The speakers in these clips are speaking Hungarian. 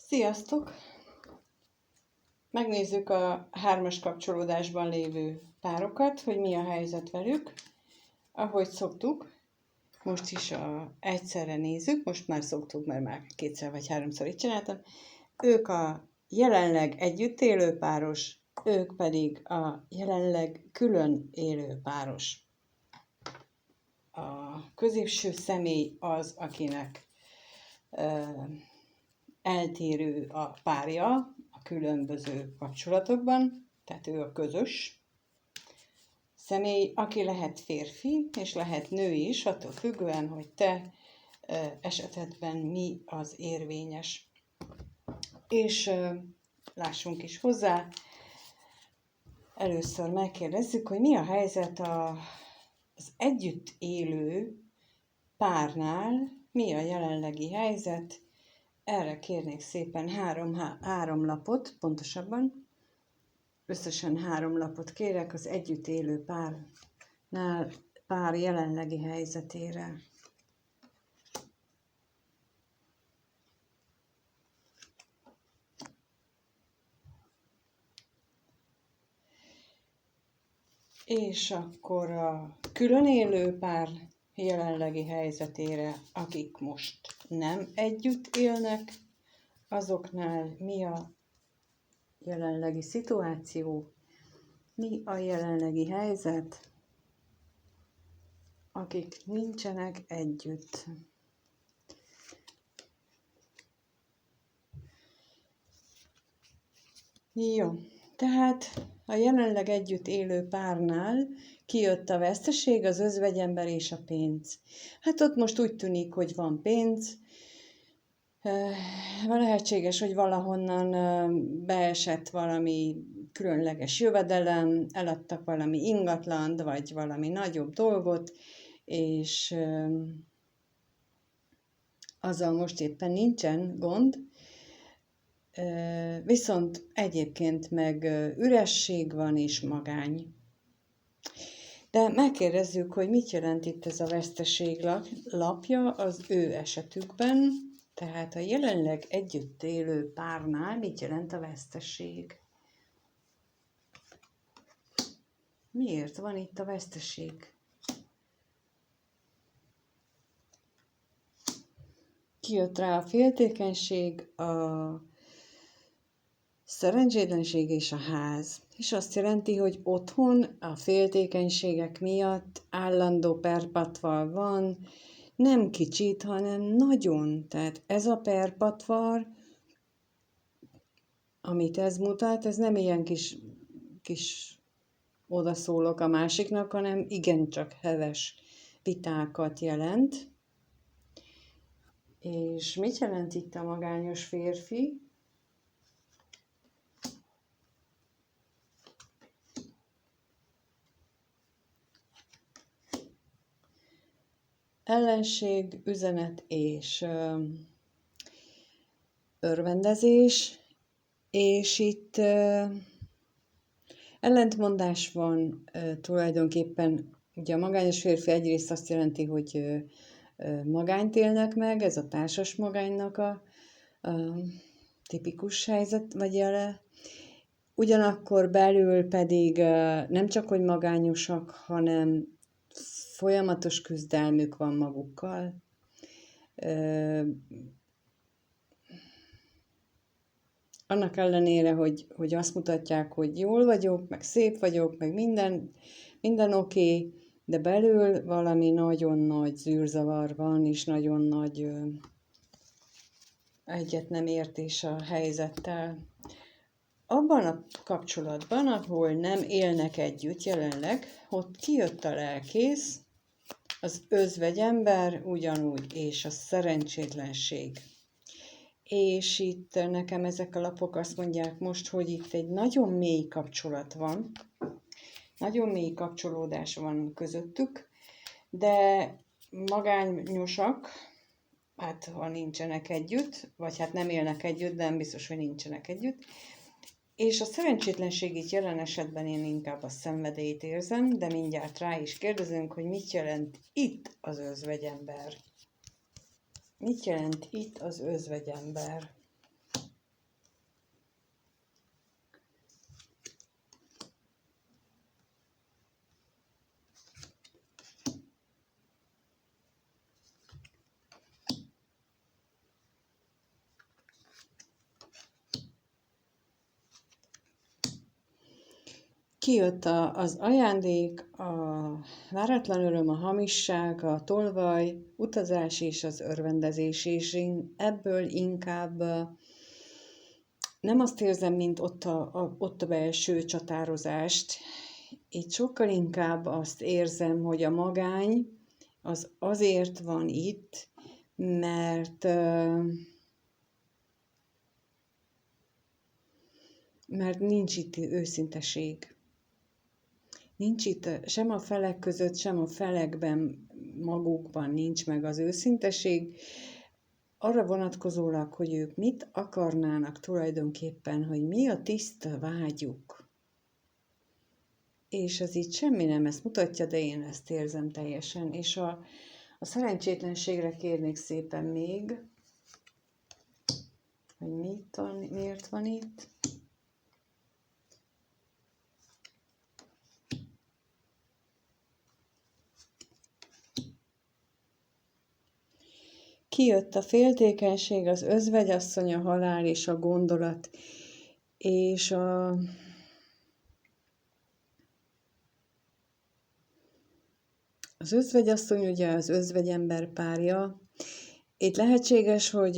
Sziasztok! Megnézzük a hármas kapcsolódásban lévő párokat, hogy mi a helyzet velük. Ahogy szoktuk, most is egyszerre nézzük, most már szoktuk, mert már kétszer vagy háromszor itt csináltam. Ők a jelenleg együtt élő páros, ők pedig a jelenleg külön élő páros. A középső személy az, akinek eltérő a párja a különböző kapcsolatokban, tehát ő a közös személy, aki lehet férfi, és lehet nő is, attól függően, hogy te esetedben mi az érvényes. És lássunk is hozzá, először megkérdezzük, hogy mi a helyzet az együtt élő párnál, mi a jelenlegi helyzet. Erre kérnék szépen három lapot, pontosabban összesen 3 lapot kérek az együtt élő pár jelenlegi helyzetére. És akkor a külön élő pár jelenlegi helyzetére, akik most nem együtt élnek, azoknál mi a jelenlegi szituáció, mi a jelenlegi helyzet, akik nincsenek együtt. Jó, tehát a jelenleg együtt élő párnál kijött a veszteség, az özvegyember és a pénz. Hát ott most úgy tűnik, hogy van pénz, lehetséges, hogy valahonnan beesett valami különleges jövedelem, eladtak valami ingatlant, vagy valami nagyobb dolgot, és azzal most éppen nincsen gond, viszont egyébként meg üresség van és magány. De megkérdezzük, hogy mit jelent itt ez a veszteség lapja az ő esetükben, tehát a jelenleg együtt élő párnál mit jelent a veszteség? Miért van itt a veszteség? Kijött rá a féltékenység, a szerencsétlenség és a ház. És azt jelenti, hogy otthon a féltékenységek miatt állandó perpatvar van, nem kicsit, hanem nagyon. Tehát ez a perpatvar, amit ez mutat, ez nem ilyen kis odaszólok a másiknak, hanem igencsak heves vitákat jelent. És mit jelent itt a magányos férfi? Ellenség, üzenet és örvendezés, és itt ellentmondás van tulajdonképpen. Ugye a magányos férfi egyrészt azt jelenti, hogy magányt élnek meg, ez a társas magánynak a tipikus helyzet vagy jele. Ugyanakkor belül pedig nem csak, hogy magányosak, hanem folyamatos küzdelmük van magukkal. Annak ellenére, hogy azt mutatják, hogy jól vagyok, meg szép vagyok, meg minden oké, de belül valami nagyon nagy zűrzavar van, és nagyon nagy egyet nem értés a helyzettel. Abban a kapcsolatban, ahol nem élnek együtt jelenleg, ott kijött a lelkész, az özvegyember ugyanúgy, és a szerencsétlenség. És itt nekem ezek a lapok azt mondják most, hogy itt egy nagyon mély kapcsolat van, nagyon mély kapcsolódás van közöttük, de magányosak, hát ha nincsenek együtt, vagy hát nem élnek együtt, de nem biztos, hogy nincsenek együtt. És a szerencsétlenség itt jelen esetben én inkább a szenvedélyt érzem, de mindjárt rá is kérdezünk, hogy mit jelent itt az özvegyember. Mit jelent itt az özvegyember? Kijött az ajándék, a váratlan öröm, a hamisság, a tolvaj, utazás és az örvendezés, és én ebből inkább nem azt érzem, mint ott a belső csatározást. Itt sokkal inkább azt érzem, hogy a magány az azért van itt, mert nincs itt őszinteség. Nincs itt sem a felek között, sem a felekben magukban nincs meg az őszinteség. Arra vonatkozólag, hogy ők mit akarnának tulajdonképpen, hogy mi a tiszta vágyuk. És ez itt semmi nem ezt mutatja, de én ezt érzem teljesen. És a szerencsétlenségre kérnék szépen még, hogy miért van itt. Kijött a féltékenység, az özvegyasszony, a halál és a gondolat. És az özvegyasszony ugye az özvegyember párja. Itt lehetséges, hogy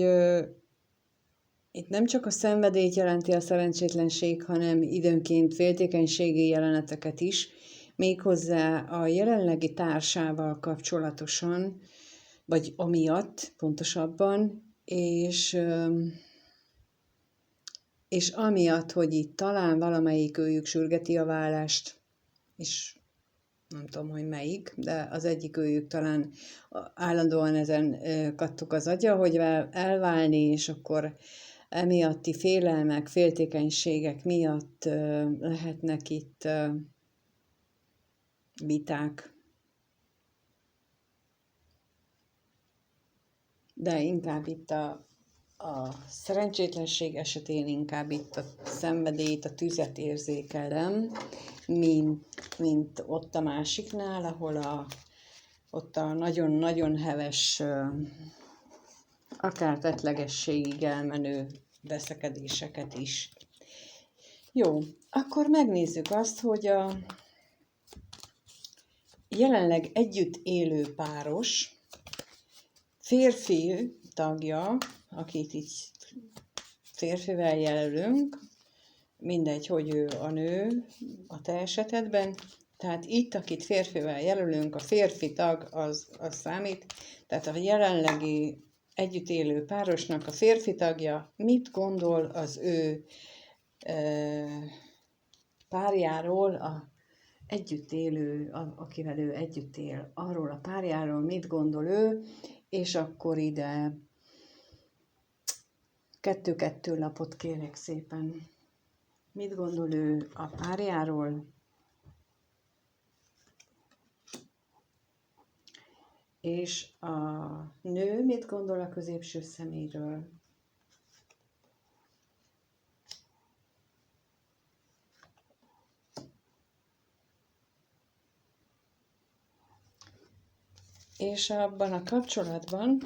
itt nem csak a szenvedélyt jelenti a szerencsétlenség, hanem időnként féltékenységi jeleneteket is, méghozzá a jelenlegi társával kapcsolatosan, vagy amiatt pontosabban, és amiatt, hogy itt talán valamelyik őjük sürgeti a válást, és nem tudom, hogy melyik, de az egyik őjük talán állandóan ezen kattog az agya, hogy elválni, és akkor emiatti félelmek, féltékenységek miatt lehetnek itt viták. De inkább itt a szerencsétlenség esetén inkább itt a szenvedélyt, a tüzet érzékelem, mint ott a másiknál, ahol ott a nagyon-nagyon heves, akár tettlegességig elmenő veszekedéseket is. Jó, akkor megnézzük azt, hogy a jelenleg együtt élő páros férfi tagja, akit itt férfivel jelölünk, mindegy, hogy ő a nő a te esetedben, tehát itt, akit férfivel jelölünk, a férfi tag az számít, tehát a jelenlegi együtt élő párosnak a férfi tagja mit gondol az ő párjáról, együtt élő, akivel ő együtt él, arról a párjáról mit gondol ő, és akkor ide 2-2 lapot kérek szépen. Mit gondol ő a párjáról? És a nő mit gondol a középső személyről? És abban a kapcsolatban,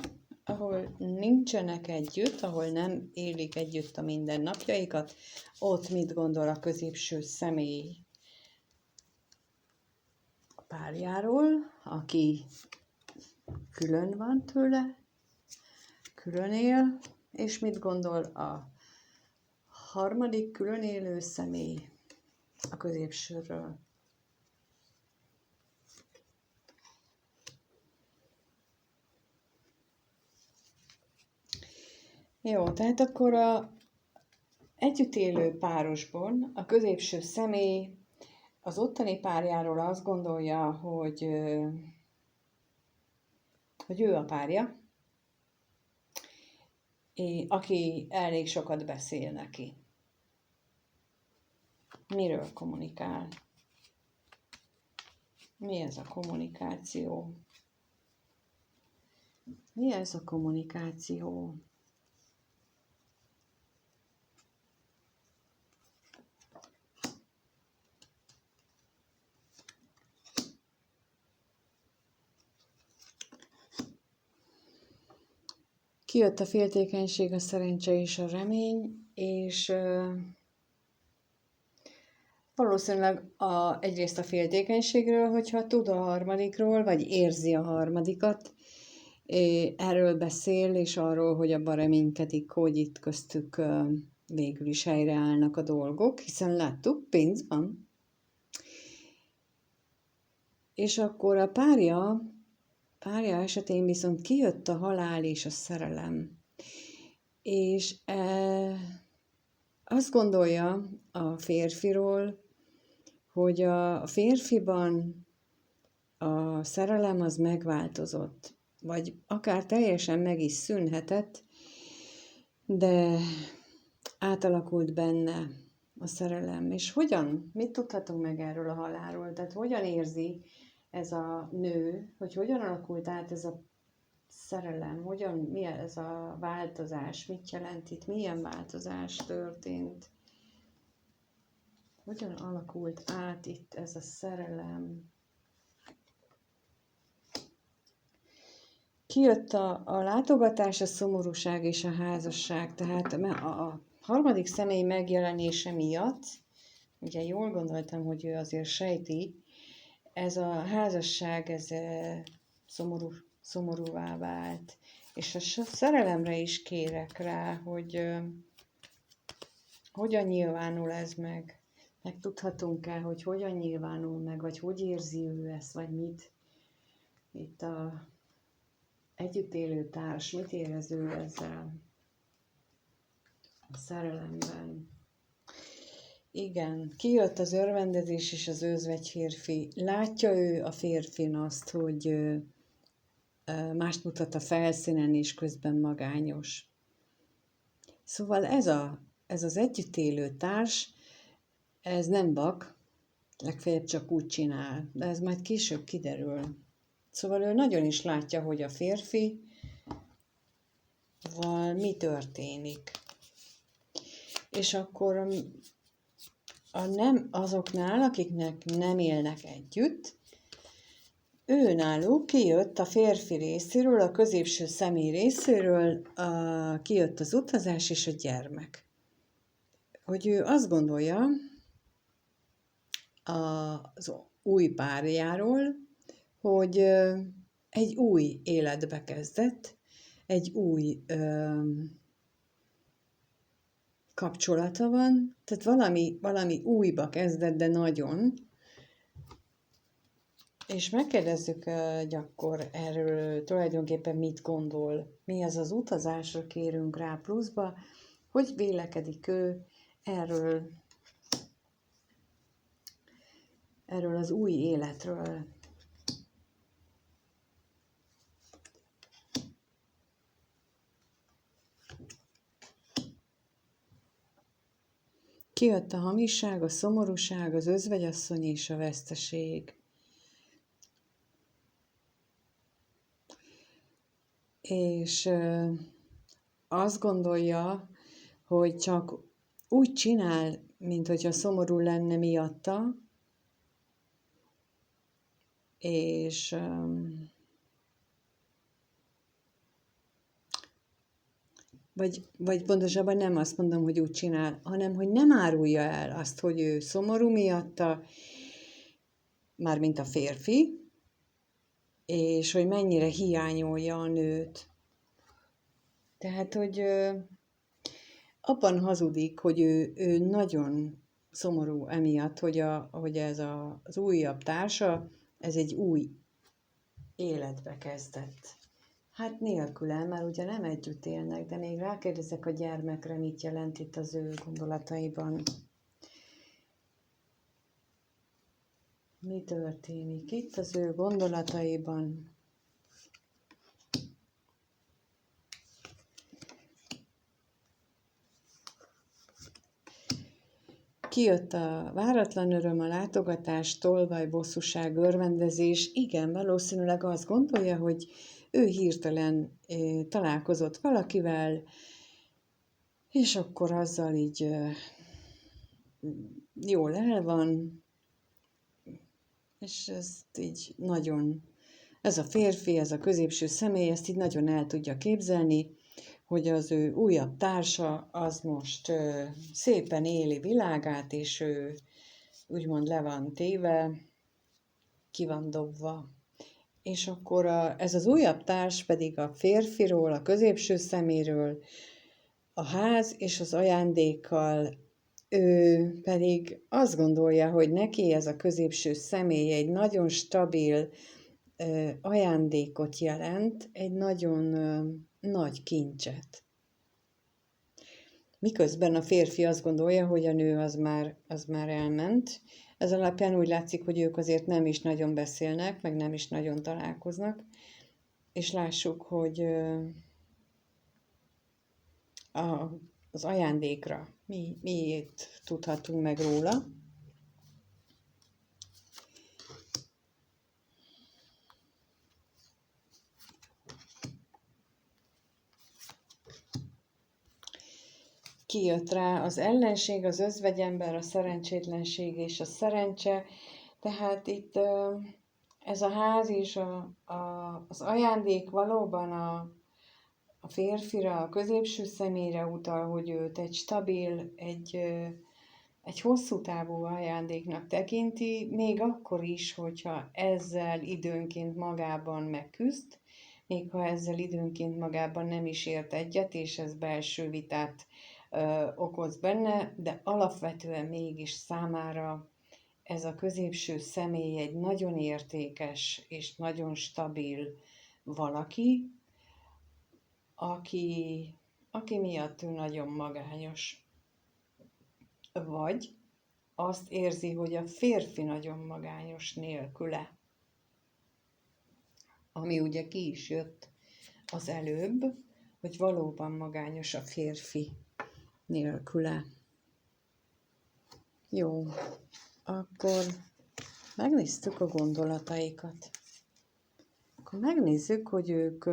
ahol nincsenek együtt, ahol nem élik együtt a mindennapjaikat, ott mit gondol a középső személy a párjáról, aki külön van tőle, külön él, és mit gondol a harmadik külön élő személy a középsőről. Jó, tehát akkor a együtt élő párosban a középső személy az ottani párjáról azt gondolja, hogy ő a párja, aki elég sokat beszél neki. Miről kommunikál? Mi ez a kommunikáció? Mi ez a kommunikáció? Kijött a féltékenység, a szerencse és a remény, és Valószínűleg egyrészt a féltékenységről, hogyha tud a harmadikról, vagy érzi a harmadikat, erről beszél, és arról, hogy abban reménykedik, hogy itt köztük végül is helyreállnak a dolgok, hiszen láttuk, pénz van. És akkor a párja esetén viszont kijött a halál és a szerelem. És azt gondolja a férfiról, hogy a férfiban a szerelem az megváltozott, vagy akár teljesen meg is szűnhetett, de átalakult benne a szerelem. És hogyan? Mit tudhatunk meg erről a halálról? Tehát hogyan érzi ez a nő, hogy hogyan alakult át ez a szerelem? Mi ez a változás? Mit jelent itt? Milyen változás történt? Hogyan alakult át itt ez a szerelem? Kijött a látogatás, a szomorúság és a házasság, tehát a harmadik személy megjelenése miatt, ugye jól gondoltam, hogy ő azért sejti, ez a házasság, ez szomorúvá vált. És a szerelemre is kérek rá, hogy hogyan nyilvánul ez meg. Megtudhatunk-e, hogy hogyan nyilvánul meg, vagy hogy érzi ő ezt, vagy mit. Itt a együtt élő társ, mit érez ő ezzel a szerelemben. Igen, kijött az örvendezés és az özvegy férfi. Látja ő a férfin azt, hogy mást mutat a felszínen, és közben magányos. Szóval ez az együtt élő társ, ez nem vak, legfeljebb csak úgy csinál, de ez majd később kiderül. Szóval ő nagyon is látja, hogy a férfival mi történik. És akkor azoknál, akiknek nem élnek együtt, őnáluk kijött a férfi részéről, a középső személy részéről, kijött az utazás és a gyermek. Hogy ő azt gondolja az új párjáról, hogy egy új életbe kezdett, egy új kapcsolata van, tehát valami újba kezdett, de nagyon. És megkérdezzük, hogy akkor erről tulajdonképpen mit gondol, mi az az utazásra kérünk rá pluszba, hogy vélekedik ő erről az új életről. Kijött a hamisság, a szomorúság, az özvegyasszony és a veszteség. És azt gondolja, hogy csak úgy csinál, mint hogyha szomorú lenne miatta, és vagy pontosabban nem azt mondom, hogy úgy csinál, hanem hogy nem árulja el azt, hogy ő szomorú miatta, mármint a férfi, és hogy mennyire hiányolja a nőt. Tehát, hogy abban hazudik, hogy ő nagyon szomorú emiatt, hogy ez az újabb társa, ez egy új életbe kezdett. Hát nélküle, mert ugye nem együtt élnek, de még rákérdezek a gyermekre, mit jelent itt az ő gondolataiban. Mi történik itt az ő gondolataiban? Kijött a váratlan öröm, a látogatás, tolvaj, bosszúság, örvendezés. Igen, valószínűleg azt gondolja, hogy ő hirtelen találkozott valakivel, és akkor azzal így jól el van, és ezt így nagyon, ez a férfi, ez a középső személy, ezt így nagyon el tudja képzelni, hogy az ő újabb társa az most szépen éli világát, és ő úgymond le van téve, ki van dobva. És akkor ez az újabb társ pedig a férfiról, a középső szeméről, a ház és az ajándékkal, ő pedig azt gondolja, hogy neki ez a középső személy egy nagyon stabil ajándékot jelent, egy nagyon nagy kincset. Miközben a férfi azt gondolja, hogy a nő az már elment. Ez alapján úgy látszik, hogy ők azért nem is nagyon beszélnek, meg nem is nagyon találkoznak. És lássuk, hogy az ajándékra miért tudhatunk meg róla. Kijött rá az ellenség, az özvegyember, a szerencsétlenség és a szerencse. Tehát itt ez a ház és az ajándék valóban a férfira, a középső személyre utal, hogy őt egy stabil, egy hosszú távú ajándéknak tekinti, még akkor is, hogyha ezzel időnként magában megküzd, még ha ezzel időnként magában nem is ért egyet, és ez belső vitát okoz benne, de alapvetően mégis számára ez a középső személy egy nagyon értékes és nagyon stabil valaki, aki miatt ő nagyon magányos. Vagy azt érzi, hogy a férfi nagyon magányos nélküle. Ami ugye ki is jött az előbb, hogy valóban magányos a férfi nélküle. Jó, akkor megnéztük a gondolataikat. Akkor megnézzük, hogy ők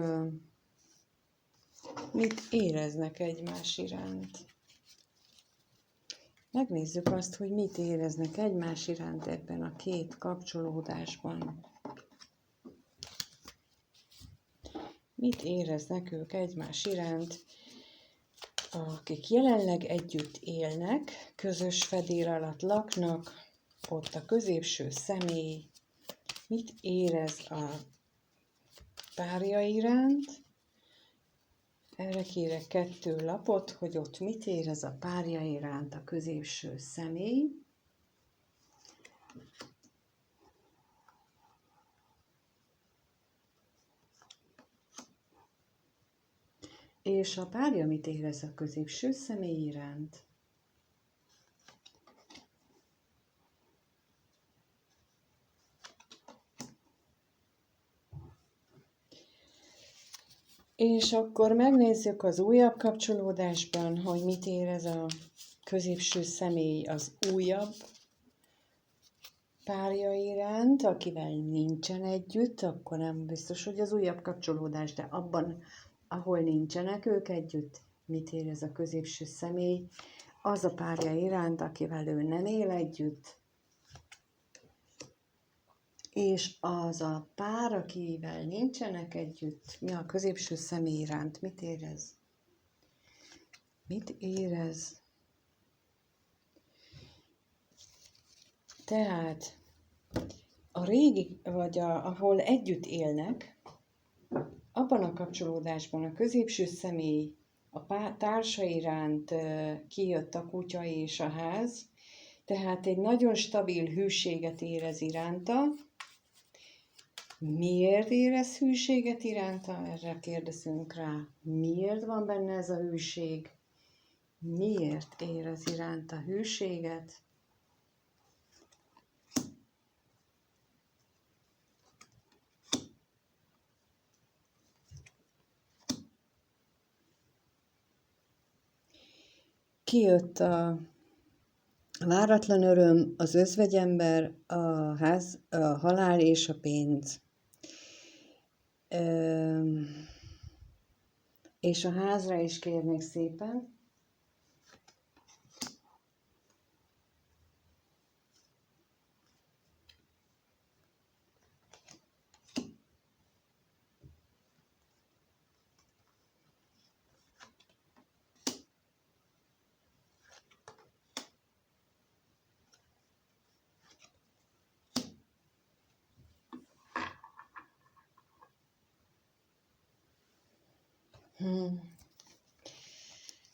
mit éreznek egymás iránt. Megnézzük azt, hogy mit éreznek egymás iránt ebben a két kapcsolódásban. Mit éreznek ők egymás iránt, akik jelenleg együtt élnek, közös fedél alatt laknak, ott a középső személy mit érez a párja iránt. Erre kérek 2 lapot, hogy ott mit érez a párja iránt a középső személy. És a párja mit érez a középső személy iránt. És akkor megnézzük az újabb kapcsolódásban, hogy mit érez a középső személy az újabb párja iránt, akivel nincsen együtt, akkor nem biztos, hogy az újabb kapcsolódás, de abban, ahol nincsenek ők együtt, mit érez a középső személy, az a párja iránt, akivel ő nem él együtt, és az a pár, akivel nincsenek együtt, mi a középső személy iránt, mit érez? Mit érez? Tehát a régi, vagy ahol együtt élnek, abban a kapcsolódásban a középső személy a társa iránt kijött a kutya és a ház, tehát egy nagyon stabil hűséget érez iránta. Miért érez hűséget iránta? Erre kérdezünk rá. Miért van benne ez a hűség? Miért érez iránta hűséget? Kijött a váratlan öröm, az özvegyember, a halál és a pénz. És a házra is kérnék szépen.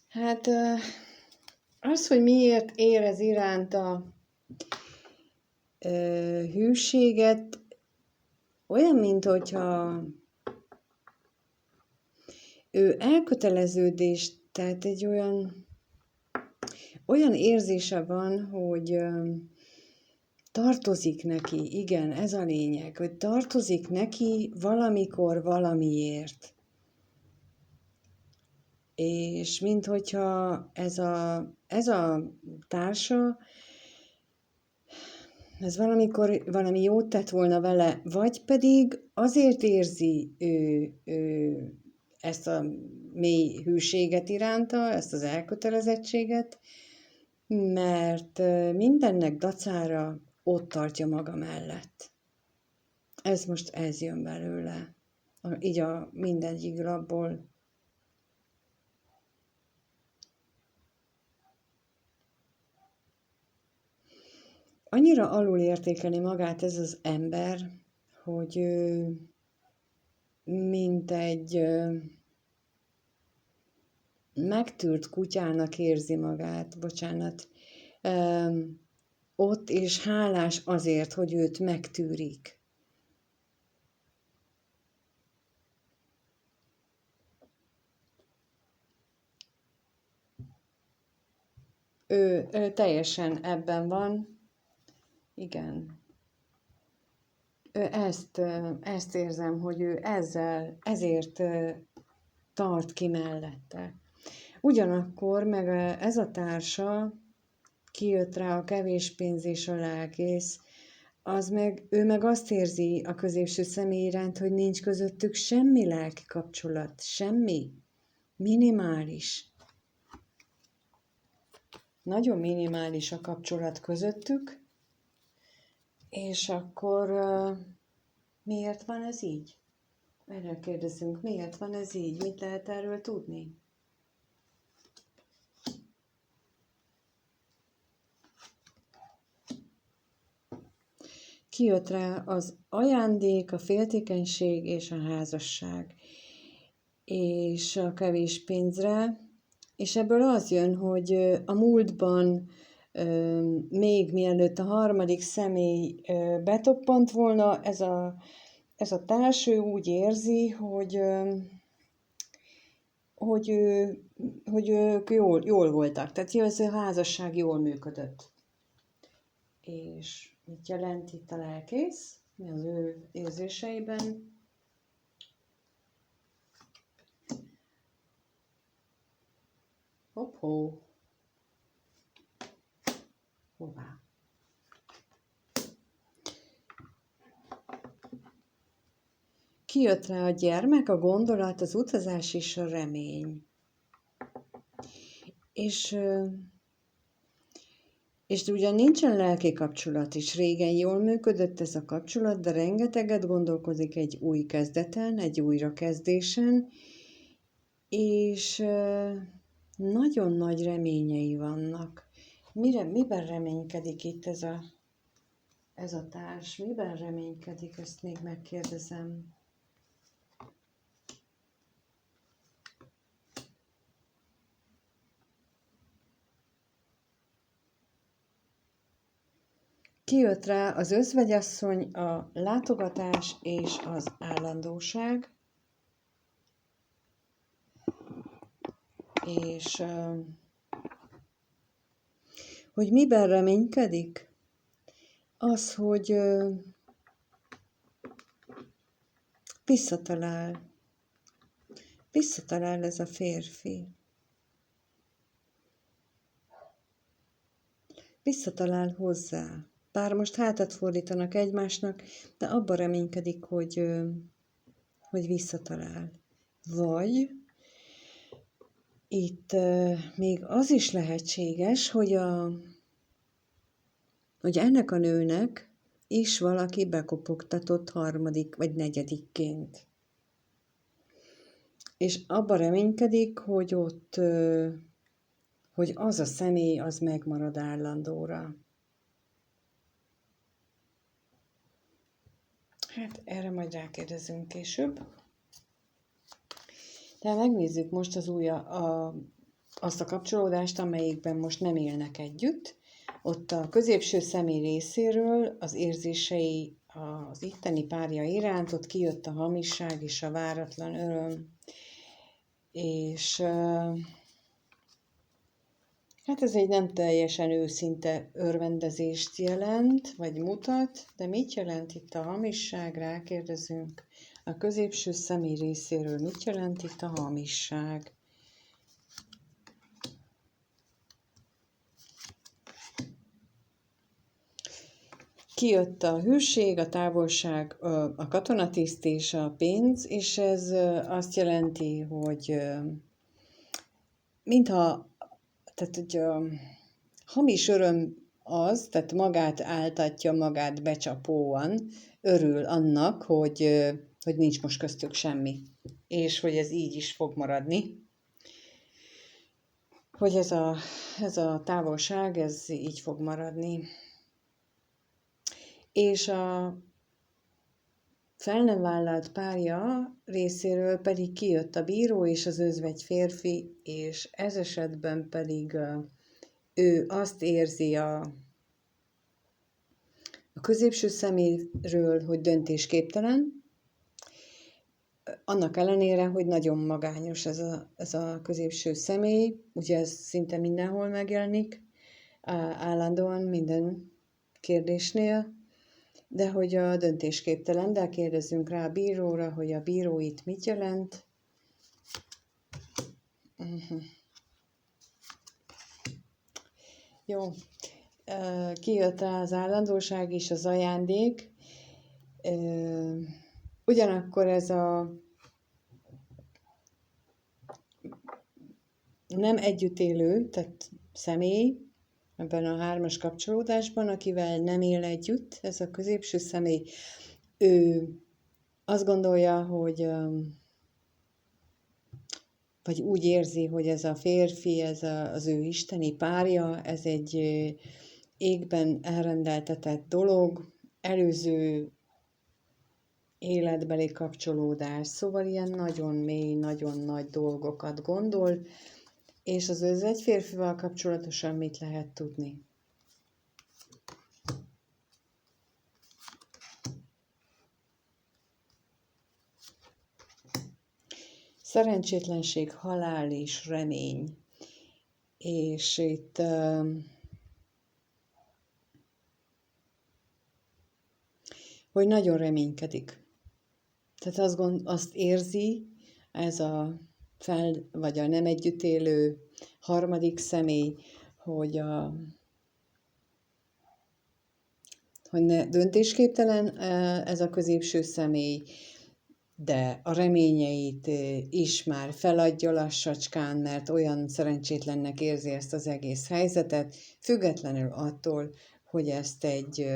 Hát az, hogy miért érez iránta hűséget, olyan, mint hogyha ő elköteleződést, tehát egy olyan érzése van, hogy tartozik neki, igen, ez a lényeg, hogy tartozik neki valamikor valamiért. És minthogyha ez a társa, ez valamikor valami jót tett volna vele, vagy pedig azért érzi ő ezt a mély hűséget iránta, ezt az elkötelezettséget, mert mindennek dacára ott tartja maga mellett. Ez jön belőle, így a mindegyik labból. Annyira alulértékeli magát ez az ember, hogy mint egy megtűrt kutyának érzi magát, bocsánat, ott, és hálás azért, hogy őt megtűrik. Ő teljesen ebben van, igen. Ezt érzem, hogy ő ezért tart ki mellette. Ugyanakkor meg ez a társa kijött rá a kevés pénz és a lelkész, ő meg azt érzi a középső személy iránt, hogy nincs közöttük semmi lelki kapcsolat, semmi, minimális. Nagyon minimális a kapcsolat közöttük, és akkor miért van ez így? Erre kérdezünk, miért van ez így? Mit lehet erről tudni? Kijött rá az ajándék, a féltékenység és a házasság, és a kevés pénzre, és ebből az jön, hogy a múltban, még mielőtt a harmadik személy betoppant volna, ez a társ, ő úgy érzi, hogy ők jól voltak, tehát ez a házasság jól működött. És mit jelent itt a lelkész? Mi az ő érzéseiben? Hopp-hó. Hová? Kijött rá a gyermek, a gondolat, az utazás és a remény. És ugyan nincsen lelki kapcsolat is. Régen jól működött ez a kapcsolat, de rengeteget gondolkozik egy új kezdeten, egy újrakezdésen, és nagyon nagy reményei vannak. Miben reménykedik itt ez a társ? Miben reménykedik? Ezt még megkérdezem. Kijött rá az özvegyasszony, a látogatás és az állandóság, és hogy miben reménykedik? Az, hogy visszatalál ez a férfi. Visszatalál hozzá. Bár most hátat fordítanak egymásnak, de abban reménykedik, hogy visszatalál. Vagy itt még az is lehetséges, hogy ennek a nőnek is valaki bekopogtatott harmadik vagy negyedikként. És abban reménykedik, hogy hogy az a személy, az megmarad állandóra. Hát erre majd rákérdezünk később. Megnézzük most azt a kapcsolódást, amelyikben most nem élnek együtt. Ott a középső személy részéről az érzései az itteni párja iránt, ott kijött a hamisság és a váratlan öröm. És hát ez egy nem teljesen őszinte örvendezést jelent, vagy mutat, de mit jelent itt a hamisság? Rákérdezünk. A középső személy részéről mit jelent itt a hamisság? Kijött a hűség, a távolság, a katonatiszt és a pénz, és ez azt jelenti, hogy mintha, tehát hogy hamis öröm az, tehát magát áltatja, magát becsapóan, örül annak, hogy nincs most köztük semmi, és hogy ez így is fog maradni. Hogy ez a távolság, ez így fog maradni. És a fel nem vállalt párja részéről pedig kijött a bíró és az özvegy férfi, és ez esetben pedig ő azt érzi a középső szeméről, hogy döntésképtelen, annak ellenére, hogy nagyon magányos ez a középső személy, ugye ez szinte mindenhol megjelenik, állandóan minden kérdésnél, de hogy a döntésképtelen, de kérdezzünk rá a bíróra, hogy a bíró itt mit jelent. Jó, kijött rá az állandóság és az ajándék, ugyanakkor ez a nem együtt élő, tehát személy, ebben a 3-as kapcsolódásban, akivel nem él együtt, ez a középső személy, ő azt gondolja, hogy vagy úgy érzi, hogy ez a férfi, ez az ő isteni párja, ez egy égben elrendeltetett dolog, előző életbeli kapcsolódás, szóval ilyen nagyon mély, nagyon nagy dolgokat gondol, és az özvegy férfival kapcsolatosan mit lehet tudni? Szerencsétlenség, halál és remény. És itt hogy nagyon reménykedik. Tehát azt érzi, ez a vagy a nem együtt élő harmadik személy, hogy döntésképtelen ez a középső személy, de a reményeit is már feladja lassacskán, mert olyan szerencsétlennek érzi ezt az egész helyzetet, függetlenül attól, hogy ezt egy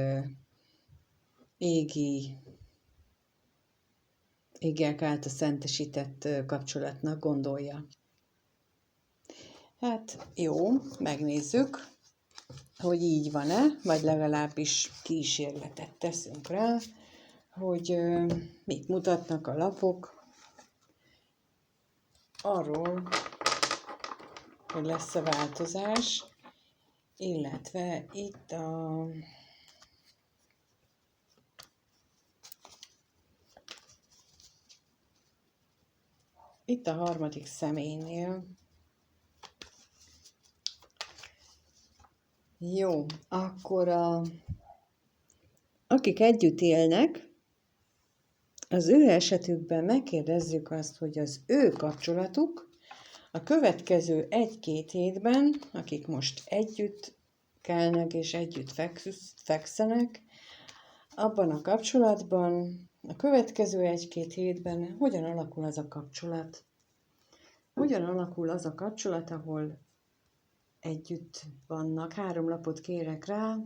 égiek által szentesített kapcsolatnak gondolja. Hát jó, megnézzük, hogy így van-e, vagy legalábbis kísérletet teszünk rá, hogy mit mutatnak a lapok arról, hogy lesz-e változás, illetve itt a harmadik személynél. Jó, akkor akik együtt élnek, az ő esetükben megkérdezzük azt, hogy az ő kapcsolatuk a következő 1-2 hétben, akik most együtt kelnek és együtt fekszenek, abban a kapcsolatban a következő 1-2 hétben hogyan alakul az a kapcsolat? Hogyan alakul az a kapcsolat, ahol együtt vannak? 3 lapot kérek rá.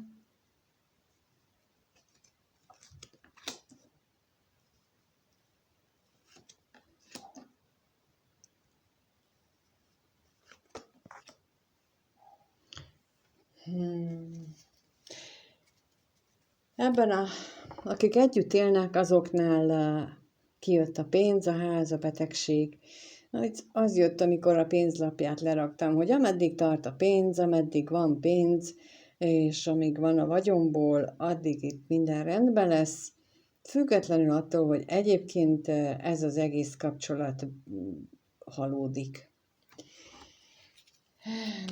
Ebben akik együtt élnek, azoknál kijött a pénz, a ház, a betegség. Az jött, amikor a pénzlapját leraktam, hogy ameddig tart a pénz, ameddig van pénz, és amíg van a vagyomból, addig itt minden rendben lesz, függetlenül attól, hogy egyébként ez az egész kapcsolat halódik.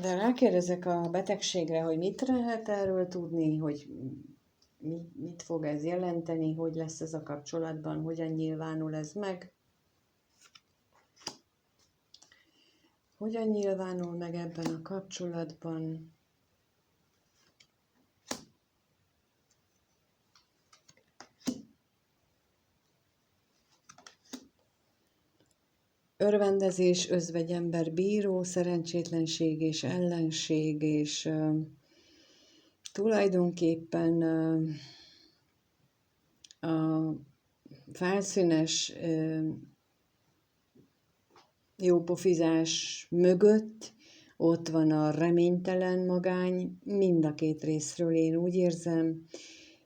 De rákérdezek a betegségre, hogy mit lehet erről tudni, hogy mit fog ez jelenteni, hogy lesz ez a kapcsolatban, hogyan nyilvánul ez meg. Hogyan nyilvánul meg ebben a kapcsolatban? Örvendezés, özvegyember, bíró, szerencsétlenség és ellenség, és tulajdonképpen a felszínes jópofizás mögött ott van a reménytelen magány, mind a két részről én úgy érzem,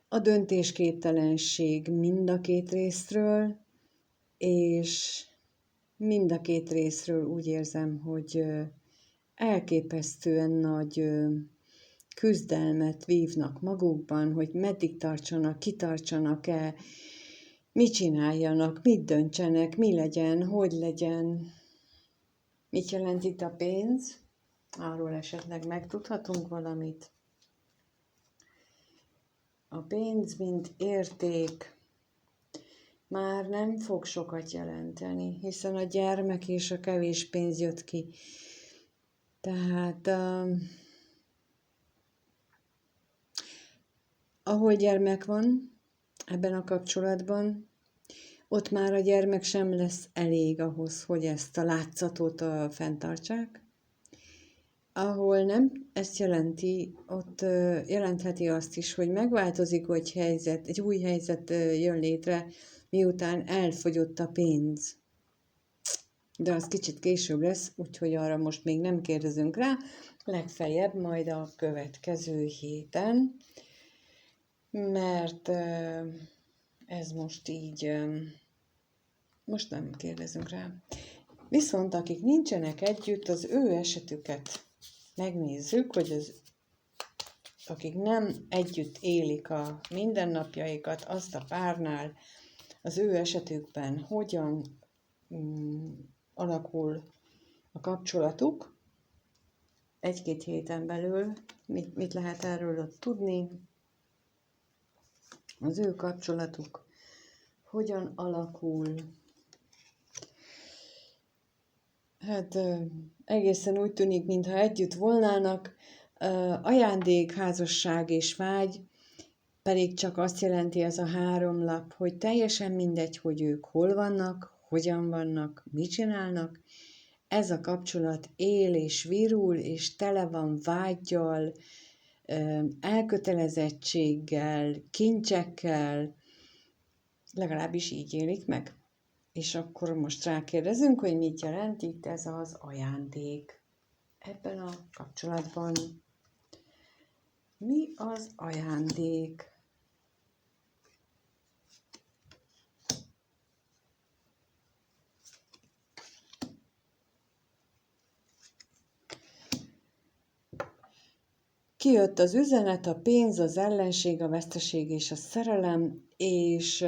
a döntésképtelenség mind a két részről, és mind a két részről úgy érzem, hogy elképesztően nagy küzdelmet vívnak magukban, hogy meddig tartsanak, kitartsanak-e, mit csináljanak, mit döntsenek, mi legyen, hogy legyen. Mit jelent itt a pénz? Arról esetleg megtudhatunk valamit. A pénz, mint érték, már nem fog sokat jelenteni, hiszen a gyermek és a kevés pénz jött ki. Tehát ahol gyermek van ebben a kapcsolatban, ott már a gyermek sem lesz elég ahhoz, hogy ezt a látszatot fenntartsák. Ahol nem ezt jelenti, ott jelentheti azt is, hogy megváltozik, hogy egy új helyzet jön létre, miután elfogyott a pénz. De az kicsit később lesz, úgyhogy arra most még nem kérdezünk rá, legfeljebb majd a következő héten, mert ez most így, most nem kérdezünk rá. Viszont akik nincsenek együtt, az ő esetüket megnézzük, hogy akik nem együtt élik a mindennapjaikat, azt a párnál, az ő esetükben hogyan alakul a kapcsolatuk egy-két héten belül, mit lehet erről ott tudni, az ő kapcsolatuk hogyan alakul. Hát egészen úgy tűnik, mintha együtt volnának, ajándék, házasság és vágy, pedig csak azt jelenti ez a 3 lap, hogy teljesen mindegy, hogy ők hol vannak, hogyan vannak, mit csinálnak. Ez a kapcsolat él és virul, és tele van vággyal, elkötelezettséggel, kincsekkel, legalábbis így élik meg. És akkor most rákérdezünk, hogy mit jelent itt ez az ajándék ebben a kapcsolatban. Mi az ajándék? Kijött az üzenet, a pénz, az ellenség, a veszteség és a szerelem, és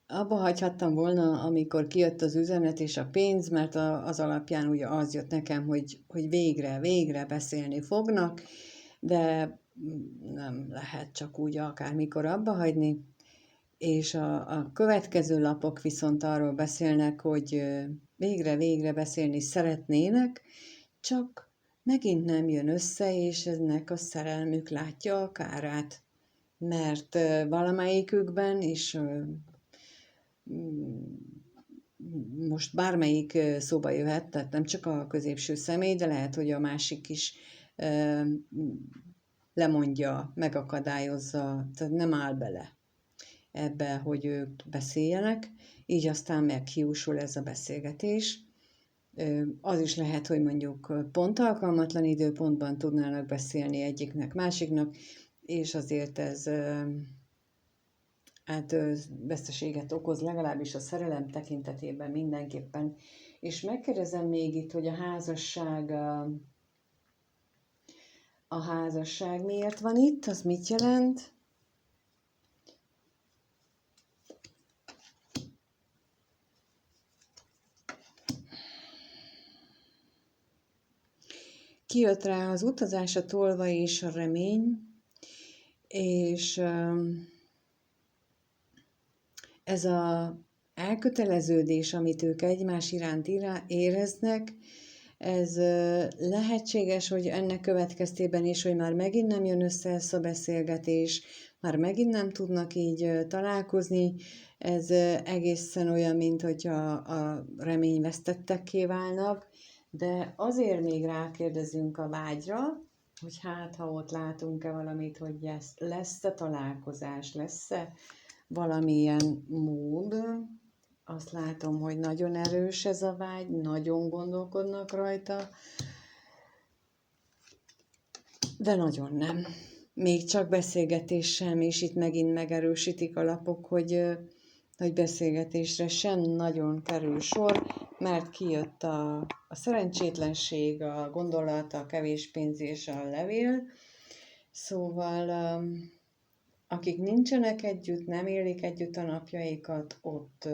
abba hagyhattam volna, amikor kijött az üzenet és a pénz, mert az alapján ugye az jött nekem, hogy végre beszélni fognak, de nem lehet csak úgy akármikor abba hagyni. És a következő lapok viszont arról beszélnek, hogy végre beszélni szeretnének, csak megint nem jön össze, és ennek a szerelmük látja a kárát. Mert valamelyikükben is most bármelyik szóba jöhet, tehát nem csak a középső személy, de lehet, hogy a másik is lemondja, megakadályozza, tehát nem áll bele ebbe, hogy ők beszéljenek, így aztán meghiúsul ez a beszélgetés. Az is lehet, hogy mondjuk pont alkalmatlan időpontban tudnának beszélni egyiknek, másiknak, és azért ez veszteséget okoz, legalábbis a szerelem tekintetében mindenképpen. És megkérdezem még itt, hogy a házasság miért van itt, az mit jelent? Kijött rá az utazás, a tolvaj és a remény, és ez az elköteleződés, amit ők egymás iránt éreznek, ez lehetséges, hogy ennek következtében is, hogy már megint nem jön össze ez a beszélgetés, már megint nem tudnak így találkozni, ez egészen olyan, mint hogyha a reményvesztettekké válnak, de azért még rákérdezünk a vágyra, hogy hát, ha ott látunk-e valamit, hogy lesz-e találkozás, lesz-e valamilyen mód. Azt látom, hogy nagyon erős ez a vágy, nagyon gondolkodnak rajta, de nagyon nem. Még csak beszélgetés sem, és itt megint megerősítik a lapok, hogy beszélgetésre sem nagyon kerül sor, mert kijött a szerencsétlenség, a gondolata, a kevés pénz és a levél. Szóval akik nincsenek együtt, nem élik együtt a napjaikat, ott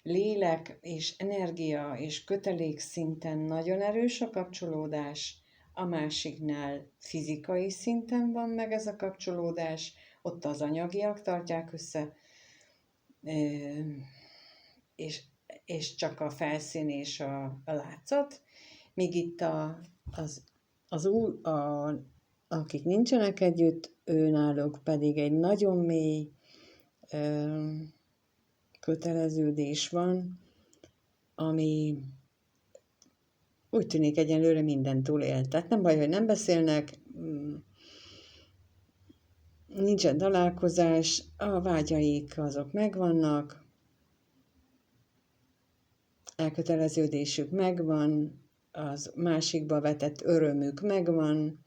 lélek és energia és kötelék szinten nagyon erős a kapcsolódás, a másiknál fizikai szinten van meg ez a kapcsolódás, ott az anyagiak tartják össze, és csak a felszín és a látszat, míg itt akik nincsenek együtt, őnáluk pedig egy nagyon mély köteleződés van, ami úgy tűnik egyenlőre mindent túlél. Tehát nem baj, hogy nem beszélnek, nincsen találkozás, a vágyaik azok megvannak, elköteleződésük megvan, az másikba vetett örömük megvan,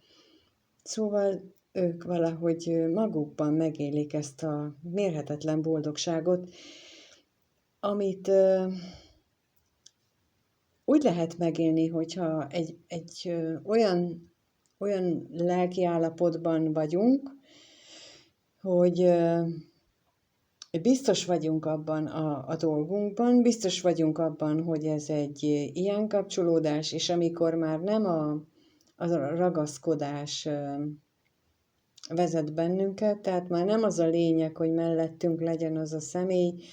szóval ők valahogy magukban megélik ezt a mérhetetlen boldogságot, amit úgy lehet megélni, hogyha egy olyan lelki állapotban vagyunk, hogy biztos vagyunk abban a dolgunkban, biztos vagyunk abban, hogy ez egy ilyen kapcsolódás, és amikor már nem a ragaszkodás vezet bennünket, tehát már nem az a lényeg, hogy mellettünk legyen az a személy,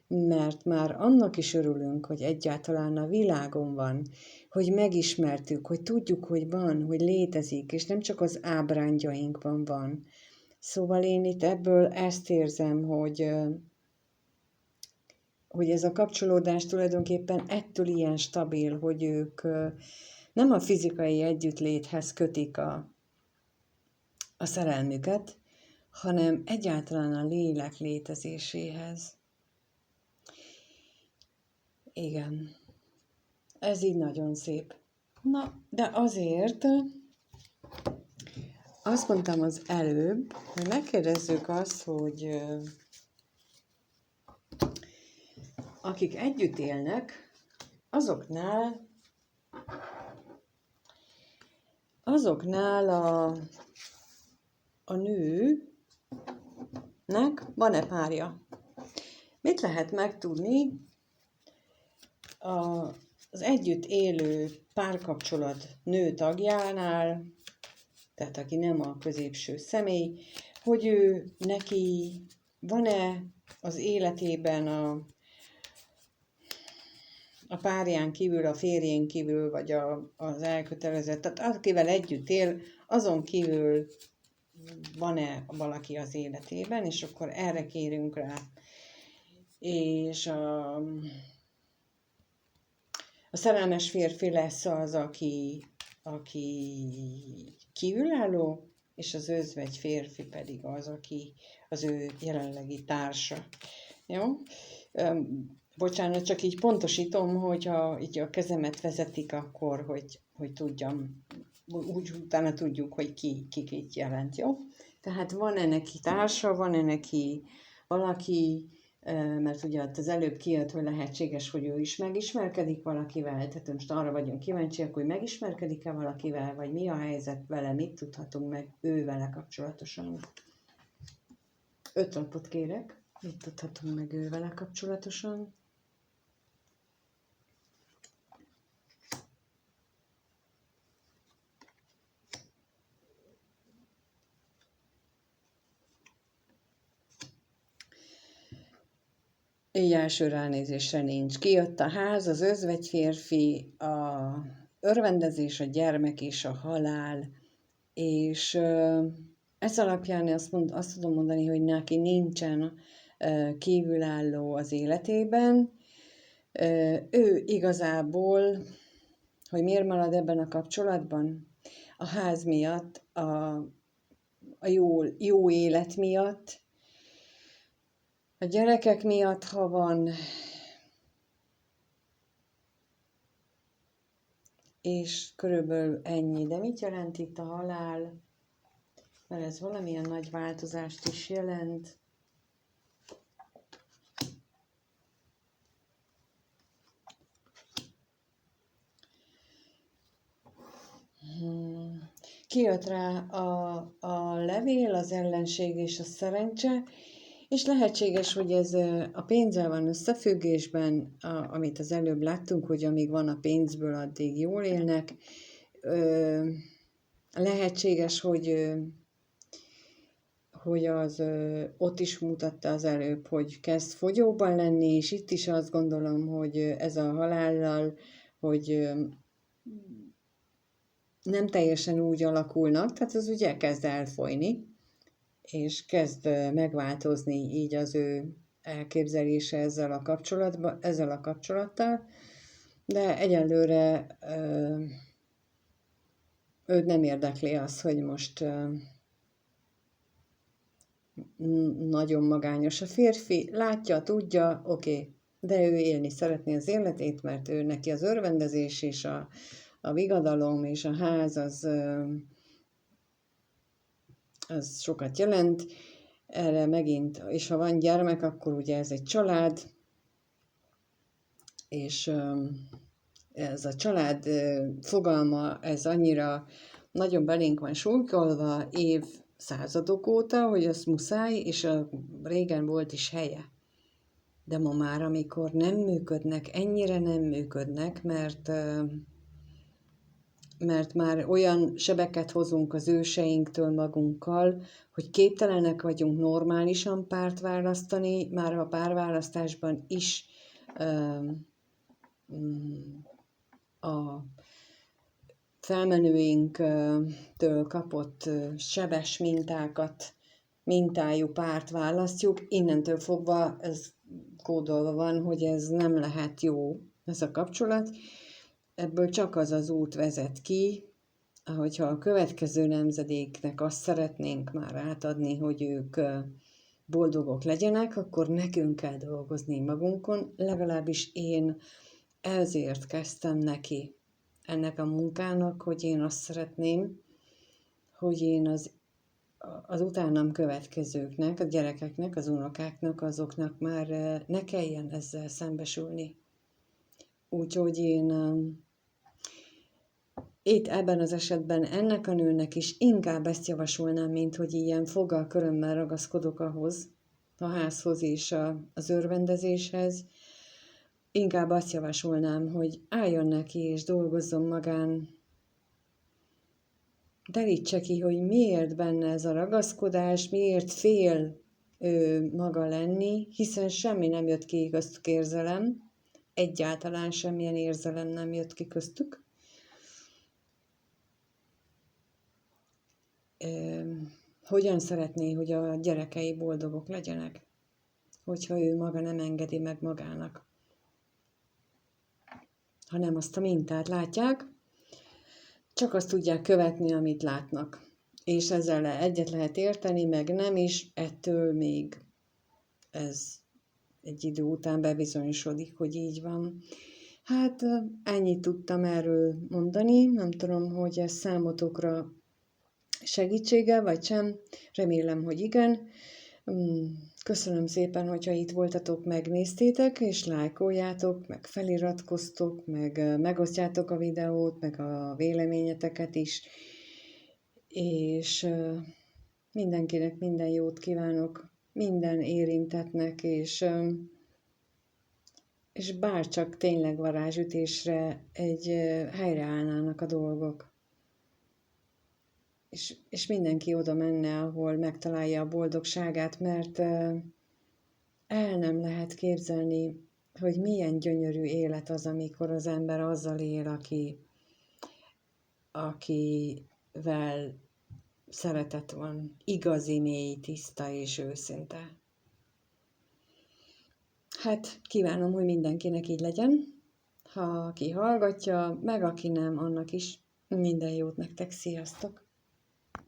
mert már annak is örülünk, hogy egyáltalán a világon van, hogy megismertük, hogy tudjuk, hogy van, hogy létezik, és nem csak az ábrándjainkban van. Szóval én itt ebből ezt érzem, hogy ez a kapcsolódás tulajdonképpen ettől ilyen stabil, hogy ők nem a fizikai együttléthez kötik a szerelmüket, hanem egyáltalán a lélek létezéséhez. Igen, ez így nagyon szép. Na, de azért azt mondtam az előbb, hogy megkérdezzük azt, hogy akik együtt élnek, azoknál a nőnek van-e párja? Mit lehet megtudni az együtt élő párkapcsolat nő tagjánál, tehát aki nem a középső személy, hogy neki van-e az életében a párján kívül, a férjén kívül, vagy az elkötelezett, tehát akivel együtt él, azon kívül van-e valaki az életében, és akkor erre kérünk rá. És a szerelmes férfi lesz az, aki kívülálló, és az özvegy férfi pedig az, aki az ő jelenlegi társa. Jó? Bocsánat, csak így pontosítom, hogyha így a kezemet vezetik, akkor, hogy tudjam, úgy utána tudjuk, hogy ki itt jelent, jó? Tehát van-e neki társa, van-e neki valaki, mert ugye ott az előbb kijött, hogy lehetséges, hogy ő is megismerkedik valakivel, tehát most arra vagyunk kíváncsiak, hogy megismerkedik-e valakivel, vagy mi a helyzet vele, mit tudhatunk meg ő vele kapcsolatosan. 5 lapot kérek, mit tudhatunk meg ő vele kapcsolatosan. Így első ránézésre nincs. Kijött a ház, az özvegy férfi, a örvendezés, a gyermek és a halál, és ez alapján azt tudom mondani, hogy neki nincsen kívülálló az életében. Ő igazából, hogy miért marad ebben a kapcsolatban? A ház miatt, a jó élet miatt, a gyerekek miatt, ha van, és körülbelül ennyi. De mit jelent itt a halál? Mert ez valamilyen nagy változást is jelent. Kijött rá a levél, az ellenség és a szerencse, és lehetséges, hogy ez a pénzzel van összefüggésben, amit az előbb láttunk, hogy amíg van a pénzből, addig jól élnek. Lehetséges, hogy az ott is mutatta az előbb, hogy kezd fogyóban lenni, és itt is azt gondolom, hogy ez a halállal, hogy nem teljesen úgy alakulnak, tehát az ugye kezd elfolyni, és kezd megváltozni így az ő elképzelése ezzel a kapcsolattal, de egyelőre őt nem érdekli az, hogy most nagyon magányos a férfi, látja, tudja, oké, de ő élni szeretné az életét, mert ő neki az örvendezés és a vigadalom és a ház az sokat jelent. Erre megint, és ha van gyermek, akkor ugye ez egy család, és ez a család fogalma, ez annyira nagyon belénk van súlykolva évszázadok óta, hogy az muszáj, és régen volt is helye. De ma már, amikor nem működnek, ennyire nem működnek, mert már olyan sebeket hozunk az őseinktől magunkkal, hogy képtelenek vagyunk normálisan párt választani, már a párválasztásban is a felmenőinktől kapott sebes mintájú párt választjuk, innentől fogva ez kódolva van, hogy ez nem lehet jó, ez a kapcsolat. Ebből csak az az út vezet ki, ahogyha a következő nemzedéknek azt szeretnénk már átadni, hogy ők boldogok legyenek, akkor nekünk kell dolgozni magunkon, legalábbis én ezért kezdtem neki ennek a munkának, hogy én azt szeretném, hogy én az utánam következőknek, a gyerekeknek, az unokáknak, azoknak már ne kelljen ezzel szembesülni. Úgyhogy én itt ebben az esetben ennek a nőnek is inkább ezt javasolnám, mint hogy ilyen foggal körömmel ragaszkodok ahhoz, a házhoz és az örvendezéshez. Inkább azt javasolnám, hogy álljon neki és dolgozzon magán, derítse ki, hogy miért benne ez a ragaszkodás, miért fél ő maga lenni, hiszen semmi nem jött ki köztük érzelem, egyáltalán semmilyen érzelem nem jött ki köztük. Hogyan szeretné, hogy a gyerekei boldogok legyenek, hogyha ő maga nem engedi meg magának, hanem azt a mintát látják, csak azt tudják követni, amit látnak. És ezzel egyet lehet érteni, meg nem is, ettől még ez egy idő után bebizonyosodik, hogy így van. Hát ennyit tudtam erről mondani, nem tudom, hogy ez számotokra segítsége, vagy sem, remélem, hogy igen. Köszönöm szépen, hogyha itt voltatok, megnéztétek, és lájkoljátok, meg feliratkoztok, meg megosztjátok a videót, meg a véleményeteket is, és mindenkinek minden jót kívánok, minden érintetnek, és bárcsak tényleg varázsütésre helyreállnának a dolgok. És mindenki oda menne, ahol megtalálja a boldogságát, mert el nem lehet képzelni, hogy milyen gyönyörű élet az, amikor az ember azzal él, akivel szeretet van, igazi, mély, tiszta és őszinte. Hát kívánom, hogy mindenkinek így legyen. Ha aki hallgatja, meg aki nem, annak is minden jót nektek, sziasztok!